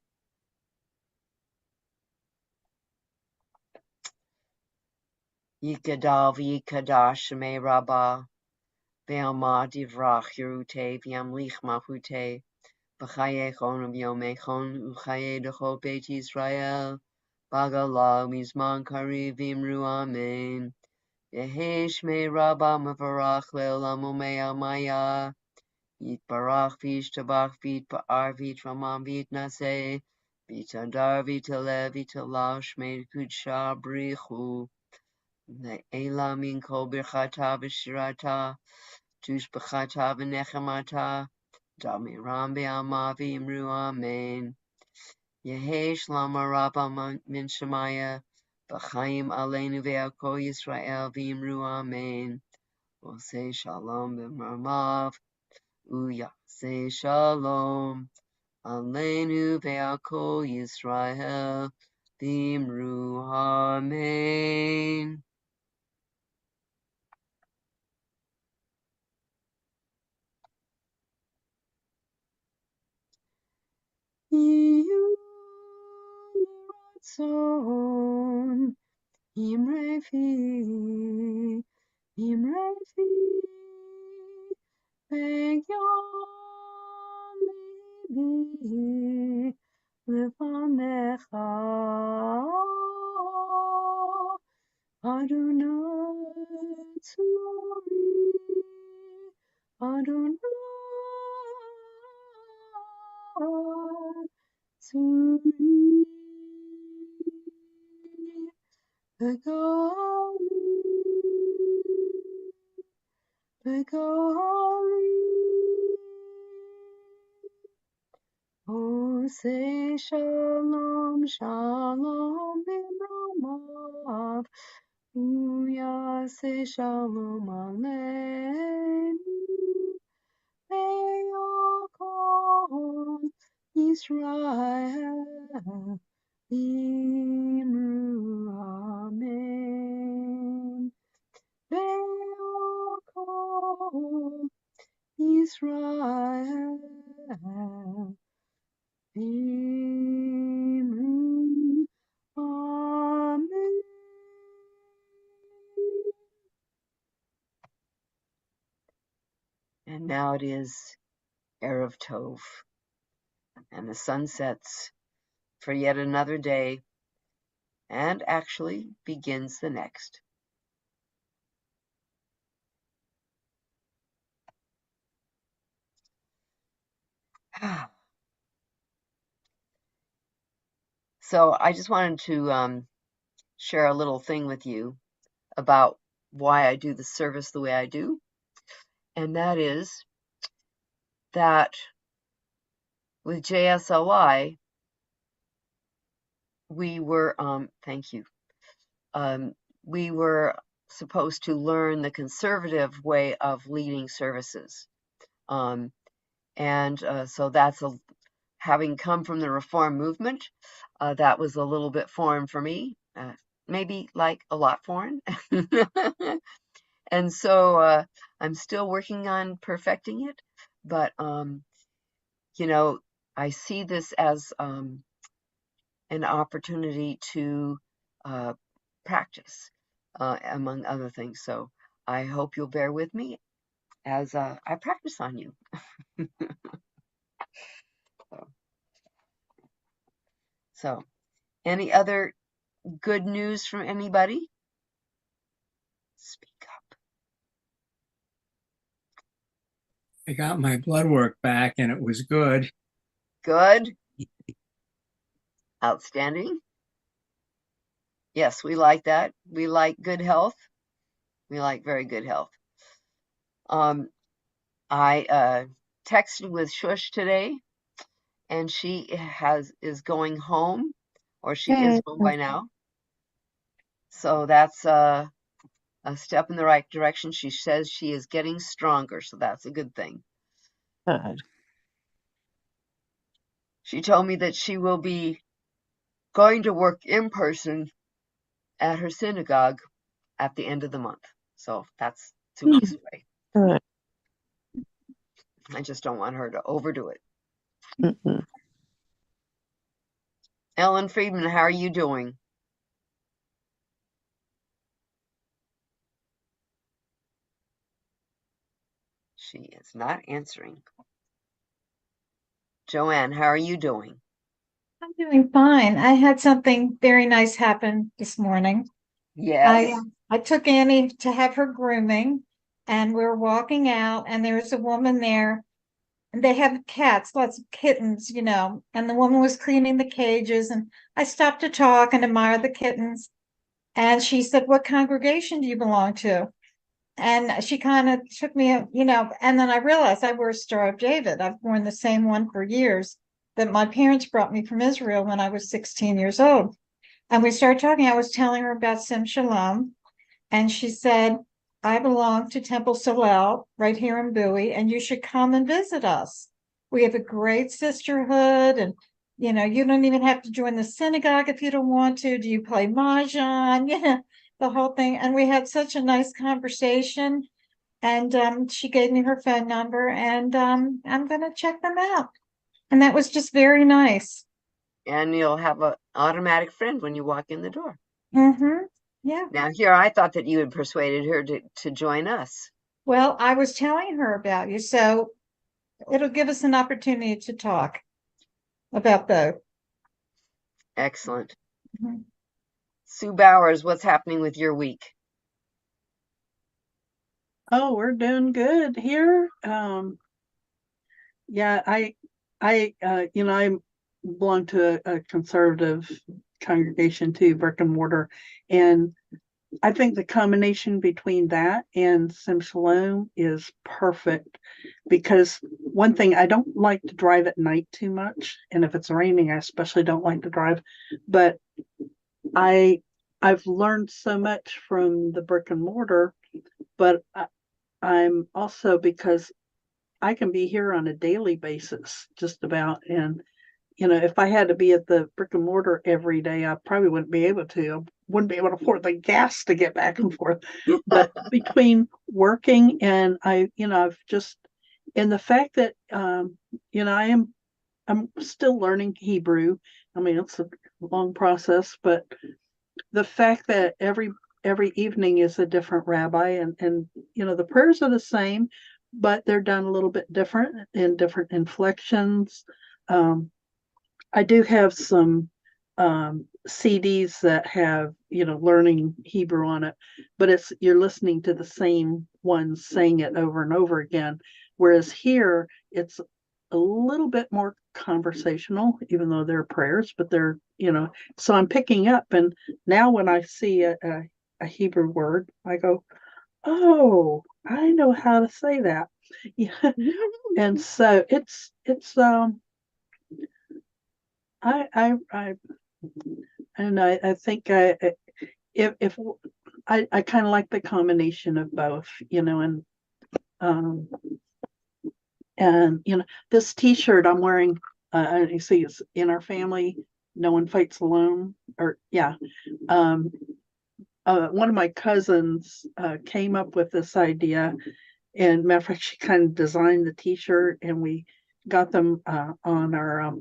Yikadav Yikadash Shemei Rabbah Ve'alma Divrach Yerute V'yamlich Mahute B'chayechon V'yomechon U'chaye Decho Beit Yisrael Bagala Mizman Kari V'imru Amen Yehi Shmei Rabbah Mevarach Le'olam Umei Amaya Yitbarach V'yishtabach V'yitba'ar V'yitramam V'yitnaseh V'yitadar V'yitalev V'yitala Shmei Kudsha B'richu Le'ela Min Kol Birchata V'shirata Tushbachata V'nechemata Damiram Be'ama V'imru Amen. Yehi Shalom Rabba Min Shemaya. B'chaim Aleinu Ve'al Yisrael V'imru Amen. Osei Shalom B'mamav. Uyasei Shalom. Aleinu Ve'al Yisrael V'imru Amen. Yiyu Ratzon Imrefi Begyon Libi Lefanecha Adonai Tzori Adonai Tzori Begali say Shalom Shalom B'mamav Uyaseh Shalom Aleinu Be'al Yisrael V'imru Amen. Be'al Yisrael V'imru Amen. And now it is Erev Tov, and the sun sets for yet another day, and actually begins the next. So I just wanted to share a little thing with you about why I do the service the way I do, and that is that with JSLI, we were, thank you, we were supposed to learn the conservative way of leading services. So that's having come from the Reform movement, that was a little bit foreign for me, maybe like a lot foreign. And so I'm still working on perfecting it, but you know, I see this as an opportunity to practice, among other things. So I hope you'll bear with me as I practice on you. So, any other good news from anybody? Speak up.
I got my blood work back and it was good.
Good. Outstanding. Yes, we like that. We like good health. We like very good health. I texted with Shush today, and she is going home, or she is home by now. So that's a step in the right direction. She says she is getting stronger, so that's a good thing.
Good.
She told me that she will be going to work in person at her synagogue at the end of the month. So that's 2 weeks away.
Good.
I just don't want her to overdo it. Ellen Friedman, how are you doing? She is not answering. Joanne, how are you doing?
I'm doing fine. I had something very nice happen this morning.
Yes.
I took Annie to have her grooming, and we were walking out, and there was a woman there, and they have cats, lots of kittens, you know, and the woman was cleaning the cages, and I stopped to talk and admire the kittens. And she said, "What congregation do you belong to?" And she kind of took me, you know, and then I realized I wear a Star of David. I've worn the same one for years that my parents brought me from Israel when I was 16 years old. And we started talking. I was telling her about Sim Shalom, and she said, I belong to Temple Salel right here in Bowie, and you should come and visit us. We have a great sisterhood, and you know, you don't even have to join the synagogue if you don't want to. Do you play mahjong? Yeah, the whole thing. And we had such a nice conversation. And she gave me her phone number, and I'm going to check them out. And that was just very nice.
And you'll have an automatic friend when you walk in the door.
Mm-hmm. Yeah.
Now, here, I thought that you had persuaded her to join us.
Well, I was telling her about you, so it'll give us an opportunity to talk about both.
Excellent.
Mhm.
Sue Bowers, what's happening with your week?
Oh, we're doing good here. Yeah, I belong to a conservative congregation too, brick and mortar, and I think the combination between that and Sim Shalom is perfect, because one thing, I don't like to drive at night too much, and if it's raining, I especially don't like to drive. But I've learned so much from the brick and mortar, but I'm also, because I can be here on a daily basis, just about. And, you know, if I had to be at the brick and mortar every day, I probably wouldn't be able to. I wouldn't be able to afford the gas to get back and forth. But between working and I've just, and the fact that, I'm still learning Hebrew. I mean, it's a long process, but the fact that every evening is a different rabbi, and the prayers are the same, but they're done a little bit different in different inflections. I do have some CDs that have learning Hebrew on it, but you're listening to the same ones saying it over and over again, whereas here it's a little bit more conversational, even though they're prayers, but they're, so I'm picking up. And now when I see a Hebrew word, I go, oh, I know how to say that. Yeah. And so I think if I kind of like the combination of both, and this T-shirt I'm wearing, you see, it's in our family, no one fights alone. Or yeah, one of my cousins came up with this idea, and matter of fact, she kind of designed the T-shirt, and we got them on our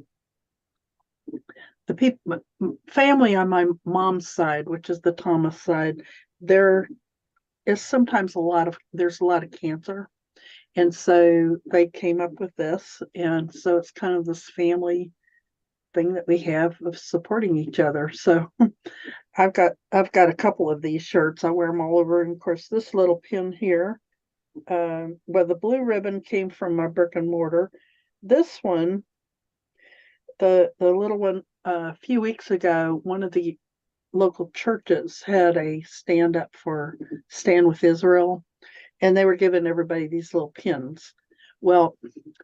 the people family on my mom's side, which is the Thomas side. There is sometimes there's a lot of cancer. And so they came up with this. And so it's kind of this family thing that we have of supporting each other. So I've got a couple of these shirts. I wear them all over. And of course, this little pin here, well, the blue ribbon came from my brick and mortar. This one, the little one, a few weeks ago, one of the local churches had a stand with Israel, and they were giving everybody these little pins. Well,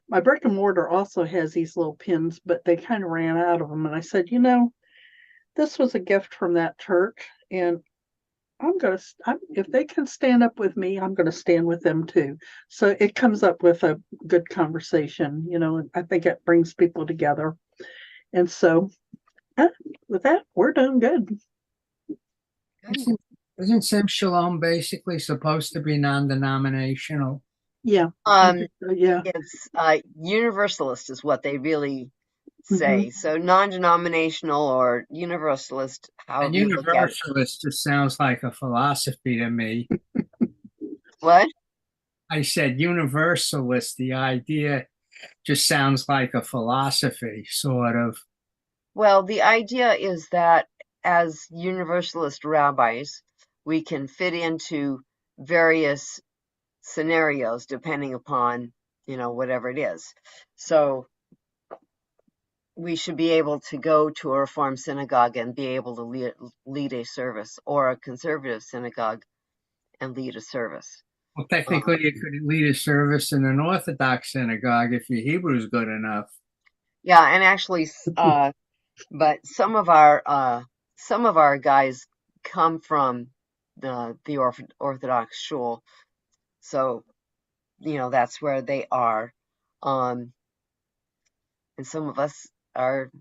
my brick and mortar also has these little pins, but they kind of ran out of them. And I said, this was a gift from that church, and if they can stand up with me, I'm going to stand with them too. So it comes up with a good conversation, and I think it brings people together. And so with that, we're doing good.
Isn't Sim Shalom basically supposed to be non-denominational?
Yeah. Yeah.
It's universalist is what they really say. So non-denominational or universalist,
And
however you look at it.
universalist just sounds like a philosophy to me.
What?
I said universalist, the idea just sounds like a philosophy, sort of.
Well, the idea is that as universalist rabbis, we can fit into various scenarios depending upon, whatever it is. So we should be able to go to a Reform synagogue and be able to lead a service, or a conservative synagogue and lead a service.
Well, technically, you could lead a service in an Orthodox synagogue if your Hebrew is good enough.
Yeah, and actually, but some of our guys come from the Orthodox shul, so that's where they are. And some of us are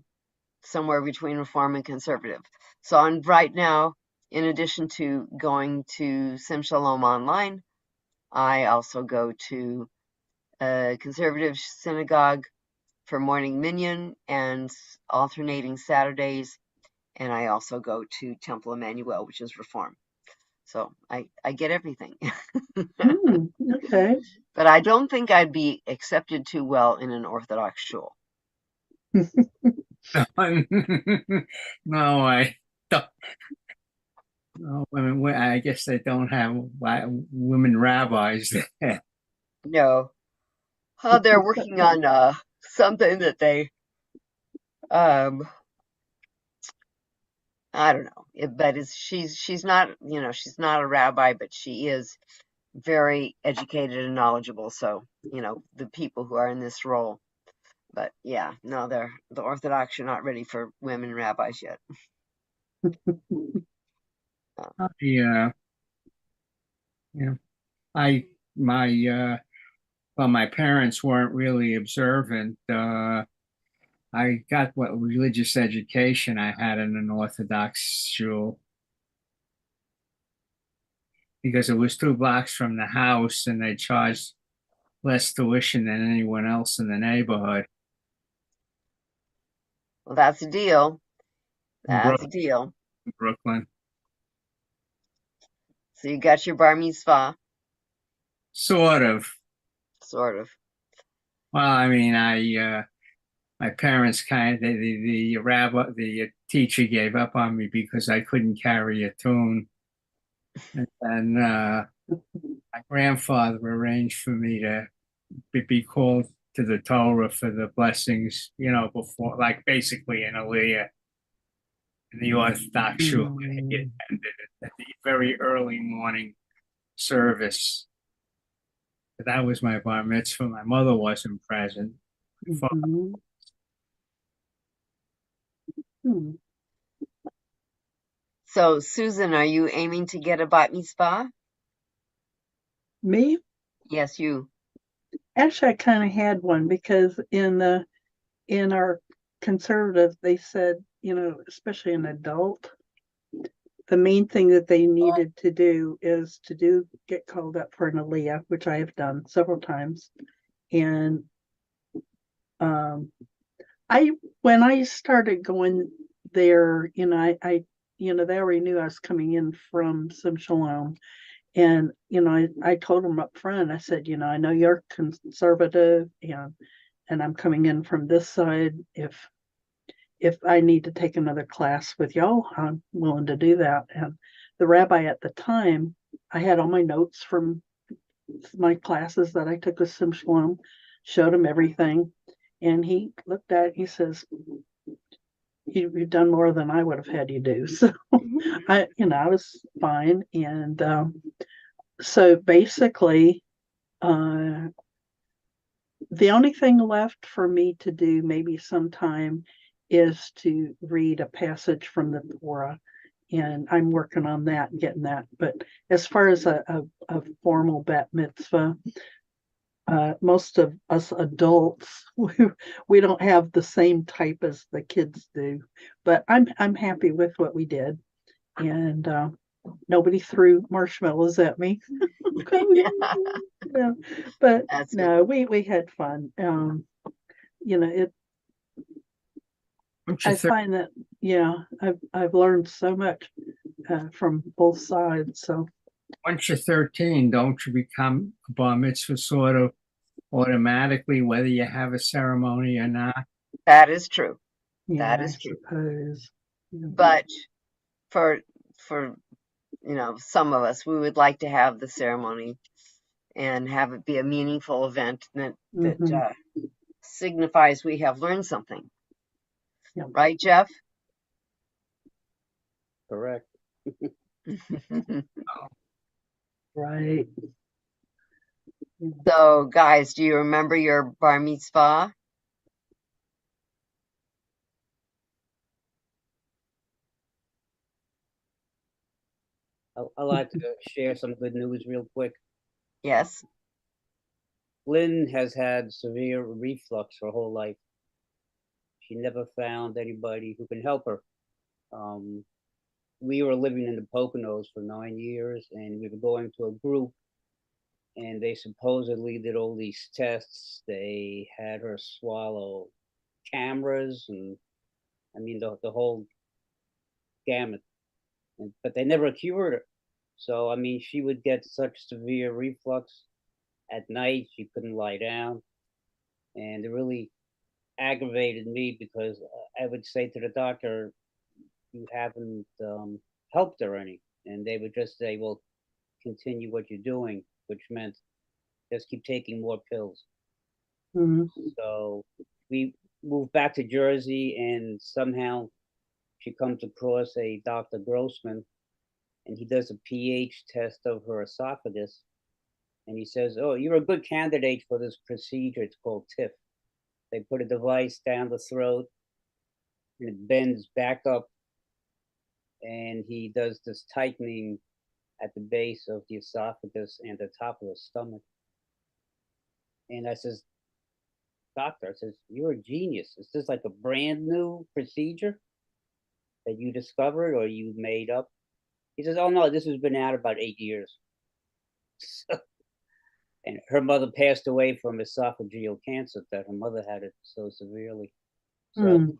somewhere between Reform and Conservative. So right now, in addition to going to Sim Shalom online, I also go to a conservative synagogue for morning minyan and alternating Saturdays, and I also go to Temple Emmanuel, which is Reform. So I get everything.
Okay.
But I don't think I'd be accepted too well in an Orthodox shul.
No, I don't. No, I guess they don't have women rabbis there.
No. They're working on something that they I don't know. But she's not, she's not a rabbi, but she is very educated and knowledgeable. So, the people who are in this role. But yeah, no, the Orthodox are not ready for women rabbis yet.
Yeah. My parents weren't really observant. I got what religious education I had in an Orthodox school because it was 2 blocks from the house and they charged less tuition than anyone else in the neighborhood.
Well, that's a deal.
In
That's a deal.
Brooklyn.
So you got your bar mitzvah,
Sort of.
sort of.
Well, I mean, my parents the teacher gave up on me because I couldn't carry a tune. And my grandfather arranged for me to be called to the Torah for the blessings, before, like basically an aliyah in the Orthodox shul. He attended at the very early morning service. That was my bar mitzvah. My mother wasn't present.
So, Susan, are you aiming to get a bat mitzvah?
Me?
Yes, you.
Actually, I kind of had one because in our conservative, they said, especially an adult, the main thing that they needed to do is to get called up for an aliyah, which I have done several times. And when I started going there, I they already knew I was coming in from Sim Shalom. And, I told them up front, I said, I know you're conservative and I'm coming in from this side. If I need to take another class with y'all, I'm willing to do that. And the rabbi at the time, I had all my notes from my classes that I took with Sim Shalom, showed him everything. And he looked at it, he says, you've done more than I would have had you do. So I was fine. And so basically, the only thing left for me to do maybe sometime is to read a passage from the Torah. And I'm working on that and getting that. But as far as a formal bat mitzvah, most of us adults, we don't have the same type as the kids do. But I'm happy with what we did. And nobody threw marshmallows at me. No, but
That's
no, we had fun. I find that I've learned so much from both sides. So
once you're 13, don't you become a bar mitzvah sort of automatically, whether you have a ceremony or not?
That is true.
yeah,
That is
I
true.
suppose.
But for some of us, we would like to have the ceremony and have it be a meaningful event that signifies we have learned something.
Yeah.
Right, Jeff?
Correct.
Right.
So, guys, do you remember your bar mitzvah?
I'd like to share some good news real quick.
Yes.
Lynn has had severe reflux her whole life. She never found anybody who can help her. We were living in the Poconos for 9 years, and we were going to a group, and they supposedly did all these tests. They had her swallow cameras, and I mean the whole gamut. But they never cured her. So I mean, she would get such severe reflux at night. She couldn't lie down, and it really aggravated me because I would say to the doctor, "You haven't helped her any," and they would just say, "Well, continue what you're doing," which meant just keep taking more pills. So we moved back to Jersey, and somehow she comes across a Dr. Grossman, and he does a pH test of her esophagus, and he says, "Oh, you're a good candidate for this procedure. It's called TIF. They put a device down the throat, and it bends back up, and he does this tightening at the base of the esophagus and the top of the stomach." And I says, "Doctor," I says, "you're a genius. Is this like a brand new procedure that you discovered or you made up?" He says, "Oh no, this has been out about 8 years." And her mother passed away from esophageal cancer, that her mother had it so severely. So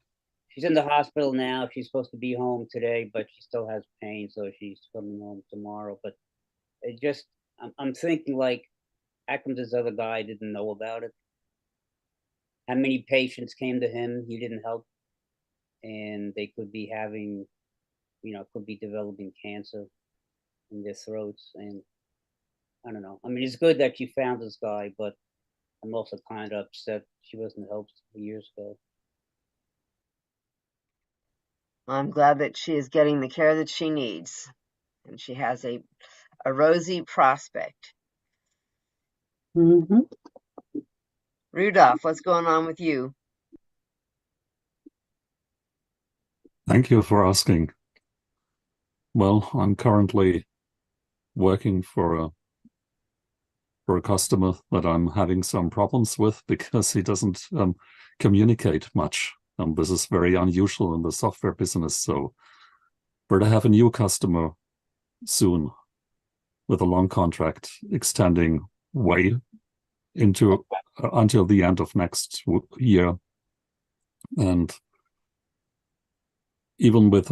she's in the hospital now. She's supposed to be home today, but she still has pain, so she's coming home tomorrow. But it just, I'm thinking like, how come this other guy didn't know about it? How many patients came to him? He didn't help, and they could be having, could be developing cancer in their throats. And I don't know. I mean, it's good that you found this guy, but I'm also kind of upset she wasn't helped years ago.
I'm glad that she is getting the care that she needs, and she has a rosy prospect. Rudolph, what's going on with you?
Thank you for asking. Well, I'm currently working for a customer that I'm having some problems with because he doesn't communicate much. This is very unusual in the software business. So we're to have a new customer soon with a long contract extending way into until the end of next year. And even with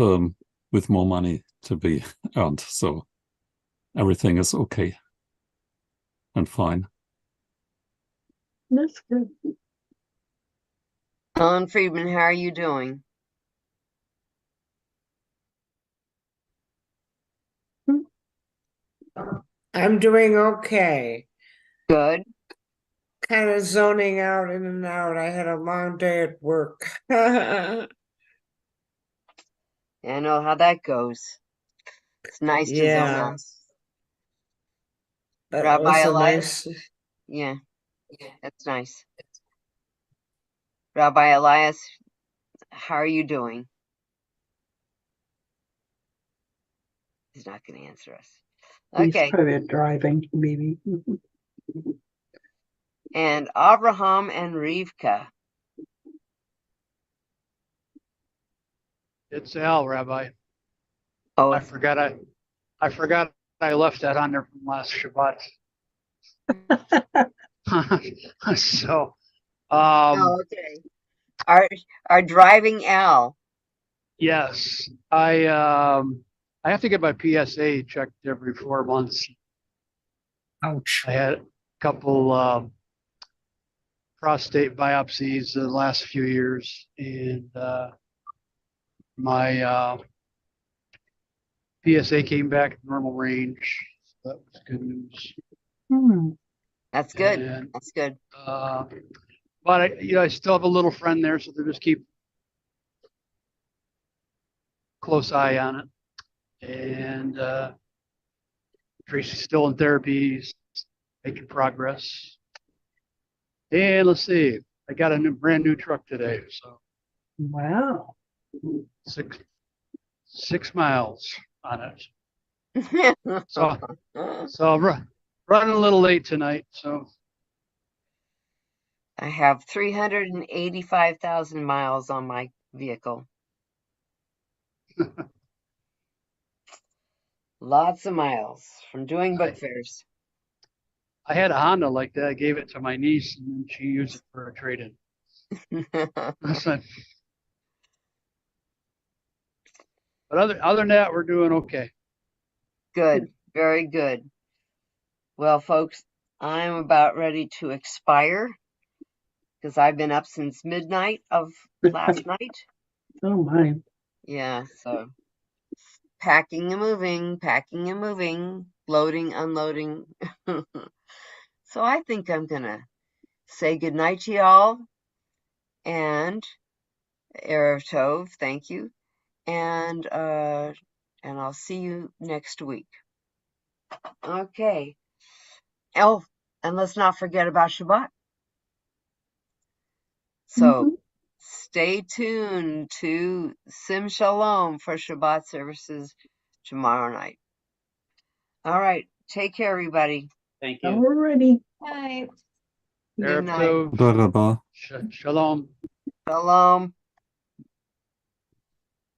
more money to be earned. So everything is okay and fine.
That's good.
Ellen Friedman, how are you doing?
I'm doing okay.
Good.
Kind of zoning out in and out. I had a long day at work.
I know how that goes. It's nice to zone
Yeah,
out.
that
Rabbi
was a
Elias?
nice.
Yeah, that's nice. Rabbi Elias, how are you doing? He's not going to answer us.
He's
Okay.
probably driving, maybe.
And Abraham and Rivka.
It's Al, Rabbi.
Oh,
I forgot I left that on there from last Shabbat. So,
oh, okay. Our driving Al.
yes, I have to get my PSA checked every 4 months.
Ouch.
I had a couple prostate biopsies the last few years, and my PSA came back normal range. So that was good news.
That's good.
And,
That's good.
but I still have a little friend there, so they just keep close eye on it. And Tracy's still in therapy. He's making progress. And let's see, I got a brand new truck today, so
Wow.
6 miles on it. So I'm running a little late tonight, so
I have 385,000 miles on my vehicle. Lots of miles from doing book fairs.
I had a Honda like that. I gave it to my niece, and then she used it for a trade-in. But other than that, we're doing okay.
Good, very good. Well, folks, I'm about ready to expire because I've been up since midnight of last night.
Oh my.
Yeah, so packing and moving, loading, unloading. So I think I'm gonna say goodnight to y'all and Erev Tov, thank you. And I'll see you next week. Okay. Oh, and let's not forget about Shabbat. So stay tuned to Sim Shalom for Shabbat services tomorrow night. All right. Take care, everybody.
Thank you.
Alrighty.
Night.
Good
Erev
night.
Tov.
תודה רבה.
Shalom.
Shalom.